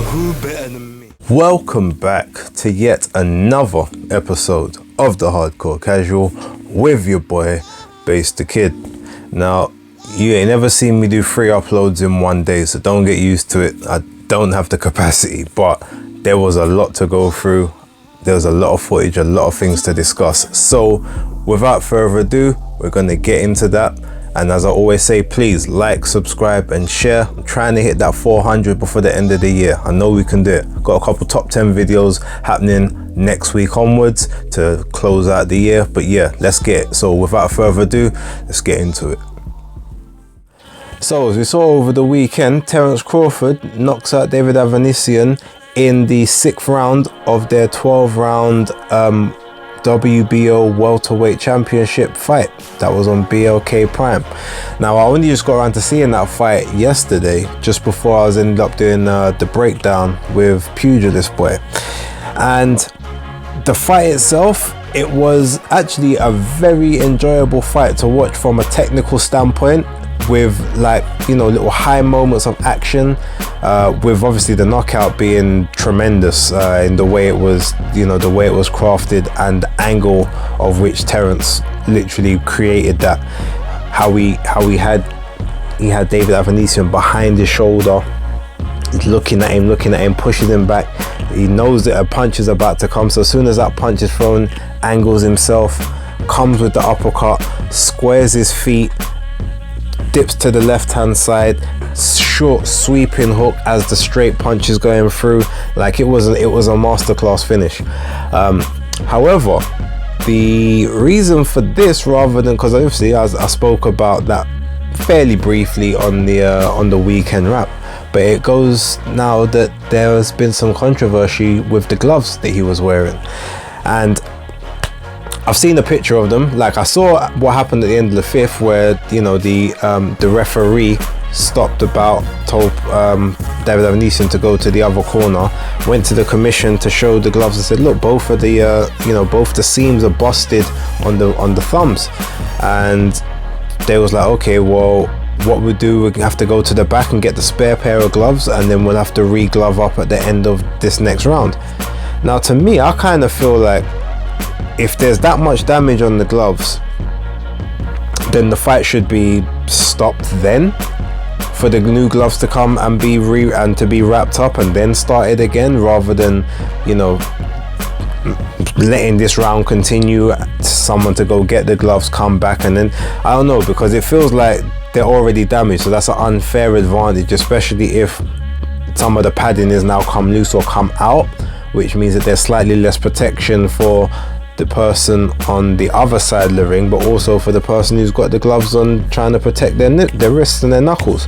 Who better than me? Welcome back to yet another episode of The Hardcore Casual with your boy, Bass the Kid. Now, you ain't never seen me do 3 uploads in one day, so don't get used to it. I don't have the capacity, but there was a lot to go through. There was a lot of footage, a lot of things to discuss. So without further ado, we're gonna get into that. And as I always say, please like, subscribe and share. I'm trying to hit that 400 before the end of the year. I know we can do it. I've got a couple top 10 videos happening next week onwards to close out the year. But yeah, let's get it. So without further ado, let's get into it. So as we saw over the weekend, Terence Crawford knocks out David Avanesyan in the 6th round of their 12-round WBO welterweight championship fight that was on BLK Prime. Now, I only just got around to seeing that fight yesterday, just before I was ended up doing the breakdown with Pugilist Boy. And the fight itself, it was actually a very enjoyable fight to watch from a technical standpoint, with, like, you know, little high moments of action, with obviously the knockout being tremendous in the way it was, you know, the way it was crafted and the angle of which Terence literally created that. How he had David Avanesyan behind his shoulder, looking at him, pushing him back. He knows that a punch is about to come, so as soon as that punch is thrown, angles himself, comes with the uppercut, squares his feet, dips to the left hand side, short sweeping hook as the straight punch is going through. Like, it was a masterclass finish. However, the reason for this, rather than, because obviously I spoke about that fairly briefly on the weekend wrap, but it goes now that there has been some controversy with the gloves that he was wearing. And I've seen a picture of them. Like, I saw what happened at the end of the 5th, where, you know, the referee stopped about, told David Avanesyan to go to the other corner, went to the commission to show the gloves and said, look, both of the both the seams are busted on the thumbs. And they was like, okay, well, what we do, we have to go to the back and get the spare pair of gloves, and then we'll have to re-glove up at the end of this next round. Now, to me, I kind of feel like, if there's that much damage on the gloves, then the fight should be stopped then, for the new gloves to come and be wrapped up and then started again, rather than, you know, letting this round continue, someone to go get the gloves, come back, and then, I don't know, because it feels like they're already damaged. So that's an unfair advantage, especially if some of the padding is now come loose or come out, which means that there's slightly less protection for the person on the other side of the ring, but also for the person who's got the gloves on, trying to protect their wrists and their knuckles.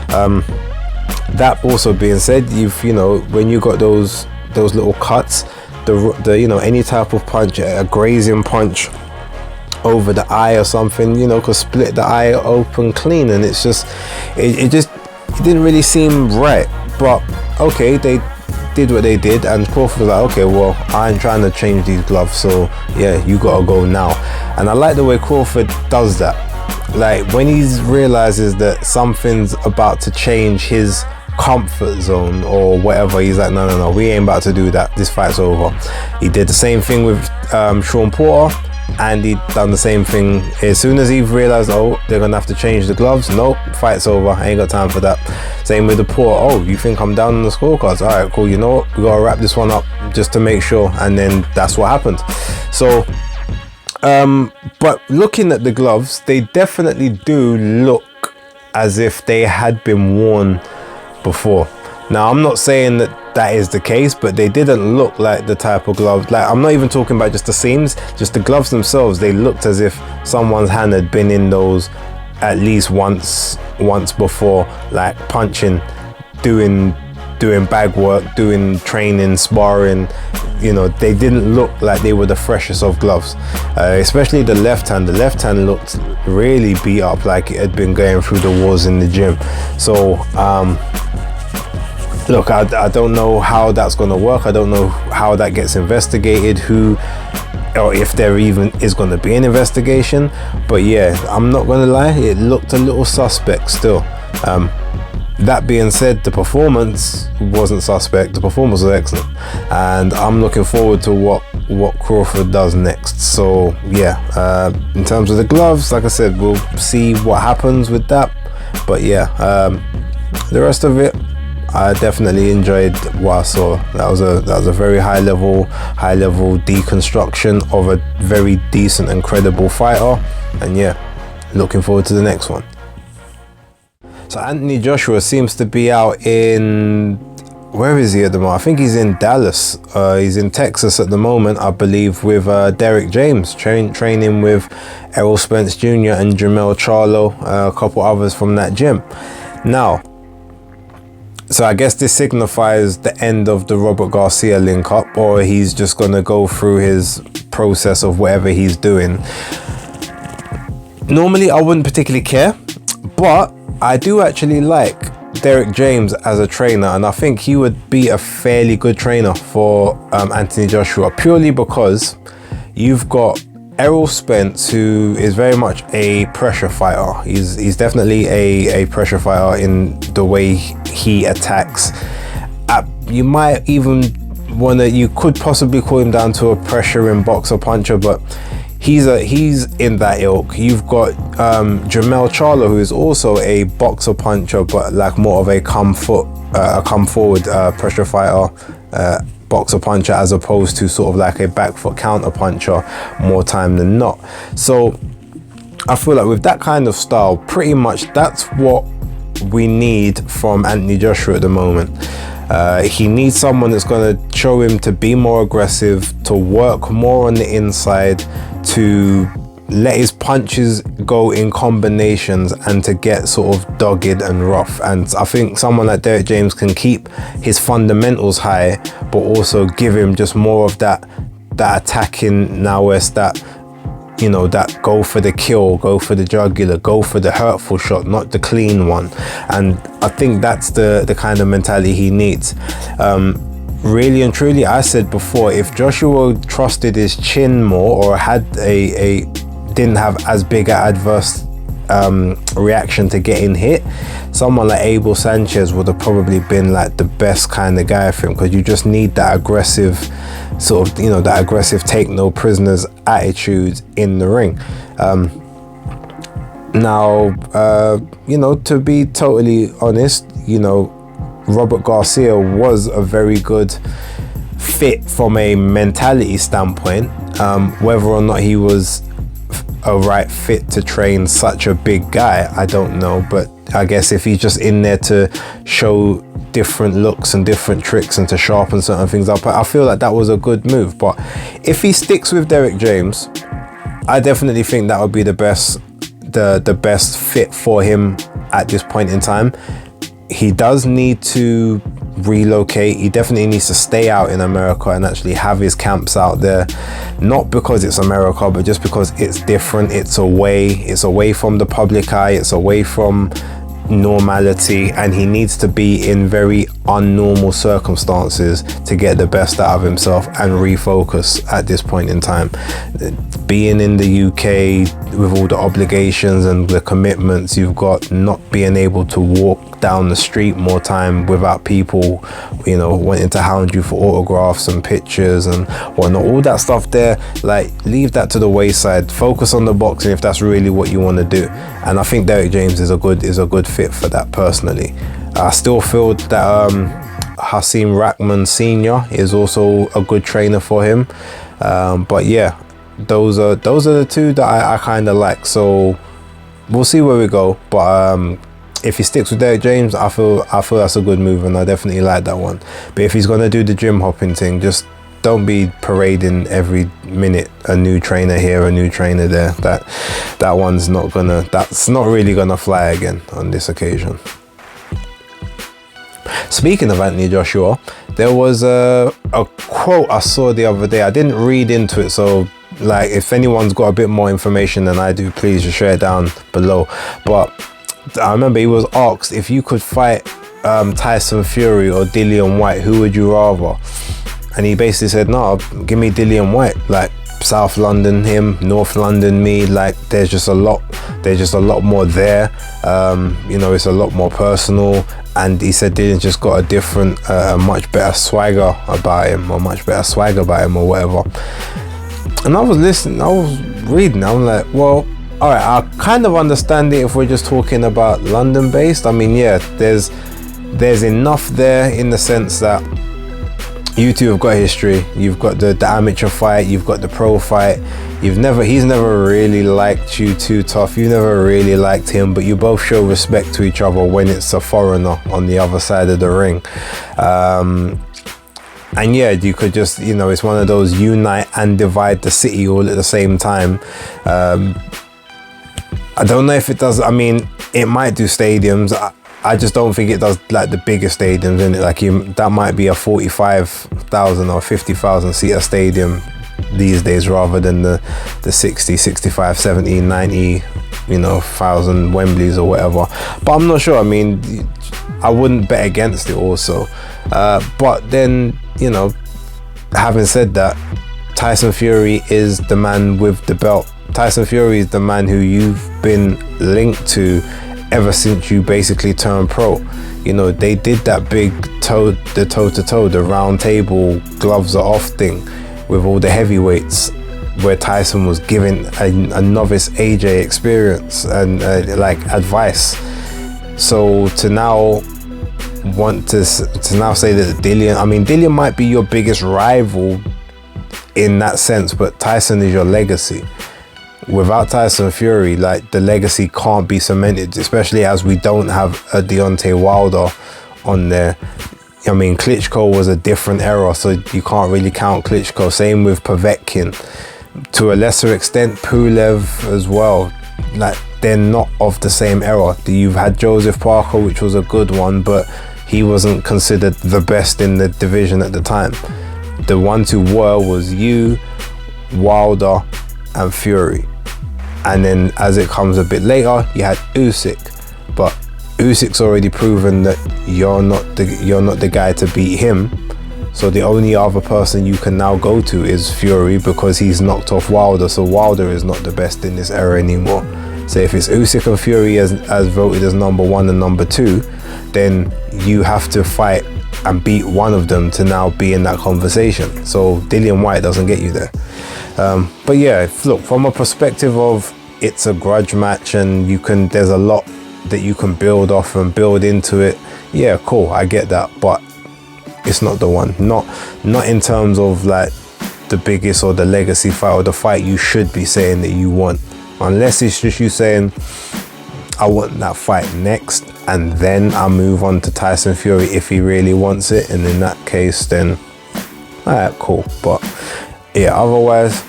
That also being said, you know, when you got those little cuts, the you know, any type of punch, a grazing punch over the eye or something, you know, could split the eye open clean, and it's just, it didn't really seem right. But okay, they did what they did, and Crawford was like, okay, well, I'm trying to change these gloves, so yeah, you gotta go now. And I like the way Crawford does that. Like, when he realizes that something's about to change his comfort zone or whatever, he's like, no, we ain't about to do that, this fight's over. He did the same thing with Sean Porter, and he done the same thing as soon as he realized, oh, they're gonna have to change the gloves. Nope, fight's over, I ain't got time for that. Same with the Porter. Oh, you think I'm down on the scorecards? All right, cool, you know what, we gotta wrap this one up just to make sure. And then that's what happened. So but looking at the gloves, they definitely do look as if they had been worn before. Now, I'm not saying that is the case, but they didn't look like the type of gloves. Like, I'm not even talking about just the seams, just the gloves themselves. They looked as if someone's hand had been in those at least once before, like punching, doing bag work, doing training, sparring. You know, they didn't look like they were the freshest of gloves, especially the left hand. The left hand looked really beat up, like it had been going through the walls in the gym. So look, I don't know how that's going to work. I don't know how that gets investigated, or if there even is going to be an investigation. But yeah, I'm not going to lie, it looked a little suspect still. that being said, the performance wasn't suspect. The performance was excellent, and I'm looking forward to what Crawford does next. So yeah, in terms of the gloves, like I said, we'll see what happens with that. But yeah, the rest of it, I definitely enjoyed what I saw. That was a very high level deconstruction of a very decent and credible fighter, and yeah, looking forward to the next one. So Anthony Joshua seems to be out in, where is he at the moment? I think he's in Dallas. He's in Texas at the moment, I believe, with Derek James, training with Errol Spence Jr. and Jermell Charlo, a couple others from that gym. Now, so I guess this signifies the end of the Robert Garcia link up, or he's just going to go through his process of whatever he's doing. Normally, I wouldn't particularly care, but I do actually like Derek James as a trainer, and I think he would be a fairly good trainer for Anthony Joshua, purely because you've got Errol Spence, who is very much a pressure fighter. He's definitely a pressure fighter in the way he attacks. You might even you could possibly call him down to a pressuring boxer puncher, but he's in that ilk. You've got Jermell Charlo, who is also a boxer puncher, but like more of a come forward pressure fighter, boxer puncher, as opposed to sort of like a back foot counter puncher more time than not. So I feel like with that kind of style, pretty much that's what we need from Anthony Joshua at the moment. He needs someone that's going to show him to be more aggressive, to work more on the inside, to let his punches go in combinations, and to get sort of dogged and rough. And I think someone like Derek James can keep his fundamentals high, but also give him just more of that attacking nous, that, you know, that go for the kill, go for the jugular, go for the hurtful shot, not the clean one. And I think that's the kind of mentality he needs. Really and truly, I said before, if Joshua trusted his chin more, or had didn't have as big an adverse reaction to getting hit, someone like Abel Sanchez would have probably been like the best kind of guy for him, because you just need that aggressive sort of, you know, that aggressive take no prisoners attitude in the ring. Now, you know, to be totally honest, you know, Robert Garcia was a very good fit from a mentality standpoint. Whether or not he was a right fit to train such a big guy, I don't know, but I guess if he's just in there to show different looks and different tricks and to sharpen certain things up, I feel like that was a good move. But if he sticks with Derek James, I definitely think that would be the best fit for him at this point in time. He does need to relocate. He definitely needs to stay out in America and actually have his camps out there, not because it's America, but just because it's different. It's away from the public eye, it's away from normality, and he needs to be in very unnormal circumstances to get the best out of himself and refocus at this point in time. Being in the UK with all the obligations and the commitments you've got, not being able to walk down the street more time without people, you know, wanting to hound you for autographs and pictures and whatnot, all that stuff there, like, leave that to the wayside. Focus on the boxing if that's really what you want to do. And I think Derek James is a good fit for that personally. I still feel that Hasim Rahman Sr. is also a good trainer for him. But yeah, those are the two that I kind of like. So we'll see where we go. But if he sticks with Derek James, I feel that's a good move, and I definitely like that one. But if he's gonna do the gym hopping thing, just don't be parading every minute a new trainer here, a new trainer there. That's not really gonna fly again on this occasion. Speaking of Anthony Joshua, there was a quote I saw the other day. I didn't read into it, so like, if anyone's got a bit more information than I do, please just share it down below. But I remember he was asked, if you could fight Tyson Fury or Dillian Whyte, who would you rather? And he basically said, no, give me Dillian Whyte. Like, South London him, North London me. Like there's just a lot more there. You know, it's a lot more personal. And he said Dillian just got a different, much better swagger about him, or whatever. And I was listening, I was reading, I'm like, well, all right, I kind of understand it if we're just talking about London based. I mean, yeah, there's enough there in the sense that you two have got history. You've got the amateur fight, you've got the pro fight. He's never really liked you too tough. You never really liked him, but you both show respect to each other when it's a foreigner on the other side of the ring. And yeah, you could just, you know, it's one of those unite and divide the city all at the same time. I don't know if it does. I mean, it might do stadiums. I just don't think it does like the bigger stadiums, in it. Like that might be a 45,000 or 50,000 seater stadium these days, rather than the 60, 65, 70, 90, you know, thousand Wembleys or whatever. But I'm not sure. I mean, I wouldn't bet against it also. But then, you know, having said that, Tyson Fury is the man with the belt. Tyson Fury is the man who you've been linked to ever since you basically turned pro. You know, they did that big toe-to-toe, the round table, gloves are off thing with all the heavyweights, where Tyson was giving a novice AJ experience and like advice. So to now want to now say that Dillian, I mean, Dillian might be your biggest rival in that sense, but Tyson is your legacy. Without Tyson Fury, like, the legacy can't be cemented, especially as we don't have a Deontay Wilder on there. I mean, Klitschko was a different era, so you can't really count Klitschko. Same with Povetkin. To a lesser extent, Pulev as well. Like, they're not of the same era. You've had Joseph Parker, which was a good one, but he wasn't considered the best in the division at the time. The ones who were was you, Wilder, and Fury. And then as it comes a bit later, you had Usyk, but Usyk's already proven that you're not the guy to beat him. So the only other person you can now go to is Fury, because he's knocked off Wilder. So Wilder is not the best in this era anymore. So if it's Usyk and Fury as voted as number 1 and number 2, then you have to fight and beat one of them to now be in that conversation. So Dillian Whyte doesn't get you there. But yeah, look, from a perspective of it's a grudge match and there's a lot that you can build off and build into it. Yeah, cool, I get that, but it's not the one. Not in terms of like the biggest or the legacy fight or the fight you should be saying that you want. Unless it's just you saying, I want that fight next, and then I move on to Tyson Fury if he really wants it. And in that case, then, alright, cool. But yeah, otherwise,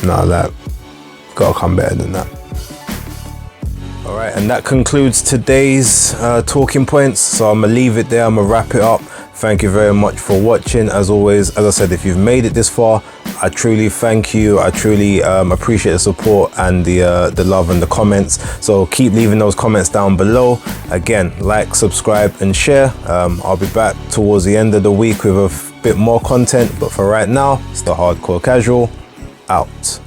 no, that gotta come better than that. All right, and that concludes today's talking points. So I'm gonna leave it there. I'm gonna wrap it up. Thank you very much for watching. As always, as I said, if you've made it this far, I truly thank you. I truly appreciate the support and the love and the comments. So keep leaving those comments down below. Again, like, subscribe, and share. I'll be back towards the end of the week with a bit more content. But for right now, it's the Hardcore Casual out.